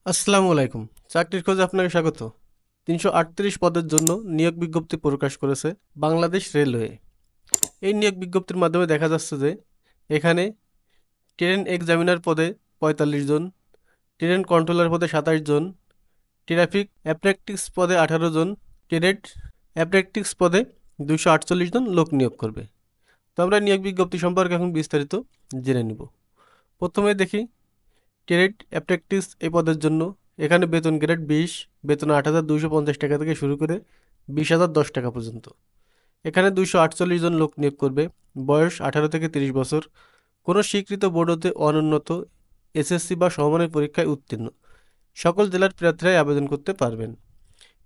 আসসালামু আলাইকুম। চাকরির খোঁজে আপনাকে স্বাগত। ৩৩৮ পদের জন্য নিয়োগ বিজ্ঞপ্তি প্রকাশ করেছে বাংলাদেশ রেলওয়ে। এই নিয়োগ বিজ্ঞপ্তির মাধ্যমে দেখা যাচ্ছে যে এখানে ট্রেন এক্সামিনার পদে ৪৫ জন, ট্রেন কন্ট্রোলার পদে ২৭ জন, ট্রাফিক অ্যাপ্রেন্টিস পদে ১৮ জন, ট্রেড অ্যাপ্রেন্টিস পদে ২৪৮ জন লোক নিয়োগ করবে। তো আমরা নিয়োগ বিজ্ঞপ্তি সম্পর্কে এখন বিস্তারিত জেনে নিব। প্রথমে দেখি ট্রেড অ্যাপ্রেন্টিস এই পদের জন্য এখানে বেতন গ্রেড ২০, বেতন ৮,২৫০ টাকা থেকে শুরু করে ২০,০১০ টাকা পর্যন্ত। এখানে ২৪৮ জন লোক নিয়োগ করবে। বয়স ১৮ থেকে ৩০ বছর। কোনো স্বীকৃত বোর্ড হতে অনুন্নত এসএসসি বা সমমানের পরীক্ষায় উত্তীর্ণ সকল জেলার প্রার্থীরাই আবেদন করতে পারবেন।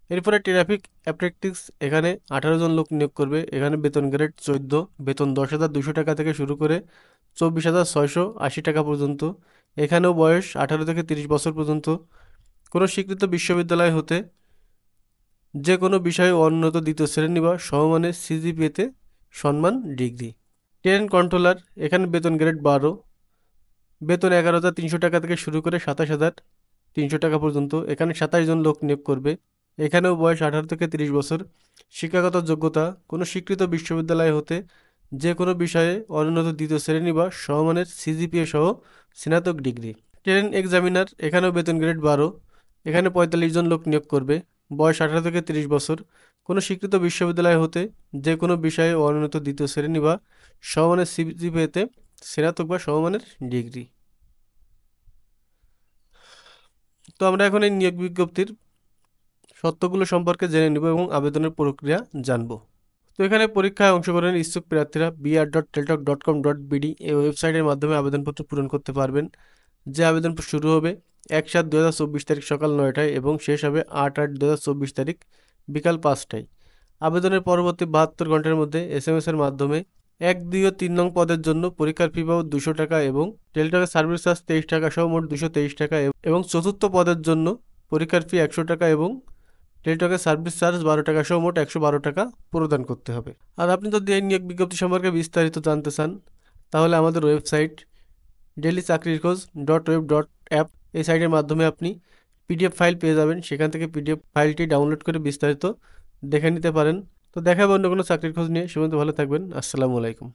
এরপরে ট্রাফিক অ্যাপ্রেন্টিস এখানে ১৮ জন লোক নিয়োগ করবে। এখানে বেতন গ্রেড ১৪, বেতন ১০,২০০ টাকা থেকে শুরু করে ২৪,৬৮০ টাকা পর্যন্ত। এখানেও বয়স ১৮ থেকে ৩০ বছর পর্যন্ত। কোনো স্বীকৃত বিশ্ববিদ্যালয় হতে যে কোনো বিষয়ে অনুন্নত দ্বিতীয় শ্রেণী বা সমমানের সিজিপিএতে সম্মান ডিগ্রি। ট্রেন কন্ট্রোলার এখানে বেতন গ্রেড ১২, বেতন ১১,৩০০ টাকা থেকে শুরু করে ২৭,৩০০ টাকা পর্যন্ত। এখানে ২৭ জন লোক নিয়োগ করবে। এখানেও বয়স ১৮ থেকে ৩০ বছর। শিক্ষাগত যোগ্যতা কোনো স্বীকৃত বিশ্ববিদ্যালয় হতে যে কোনো বিষয়ে অনুন্নত দ্বিতীয় শ্রেণী বা সমমানের সিজিপিএ সহ স্নাতক ডিগ্রি। ট্রেন এক্সামিনার এখানেও বেতন গ্রেড ১২, এখানে ৪৫ জন লোক নিয়োগ করবে। বয়স ১৮ থেকে ৩০ বছর। কোনো স্বীকৃত বিশ্ববিদ্যালয় হতে যে কোনো বিষয়ে অনুন্নত দ্বিতীয় শ্রেণী বা সমমানের সিজিপিএতে স্নাতক বা সমমানের ডিগ্রি। তো আমরা এখন এই নিয়োগ বিজ্ঞপ্তির শর্তগুলো সম্পর্কে জেনে নেব এবং আবেদনের প্রক্রিয়া জানব। তো এখানে পরীক্ষায় অংশগ্রহণের ইচ্ছুক প্রার্থীরা br.teltok.com.bd এই ওয়েবসাইটের মাধ্যমে আবেদনপত্র পূরণ করতে পারবেন। যে আবেদন শুরু হবে ১/৭/২০২৪ তারিখ সকাল ৯টায় এবং শেষ হবে ৮/৮/২০২৪ তারিখ বিকাল ৫টায়। আবেদনের পরবর্তী ৭২ ঘন্টার মধ্যে SMS এর মাধ্যমে ১, ২ ও ৩ নং পদের জন্য পরীক্ষার ফি বাবদ ২০০ টাকা এবং টেলিটকের সার্ভিস চার্জ ২৩ টাকা সহ মোট ২২৩ টাকা এবং চতুর্থ পদের জন্য পরীক্ষার ফি ১০০ টাকা এবং টেলিটকের সার্ভিস চার্জ ১২ টাকা সহ মোট ১১২ টাকা প্রদান করতে হবে। আর আপনি যদি এই নিয়োগ বিজ্ঞপ্তি সম্পর্কে বিস্তারিত জানতে চান তাহলে আমাদের ওয়েবসাইট dailychakrirkhoz.web.app এই সাইটের মাধ্যমে আপনি পিডিএফ ফাইল পেয়ে যাবেন। সেখান থেকে পিডিএফ ফাইলটি ডাউনলোড করে বিস্তারিত দেখে নিতে পারেন। তো দেখা হবে অন্য কোনো চাকরির খোঁজ নিয়ে। সে পর্যন্ত ভালো থাকবেন। আসসালামু আলাইকুম।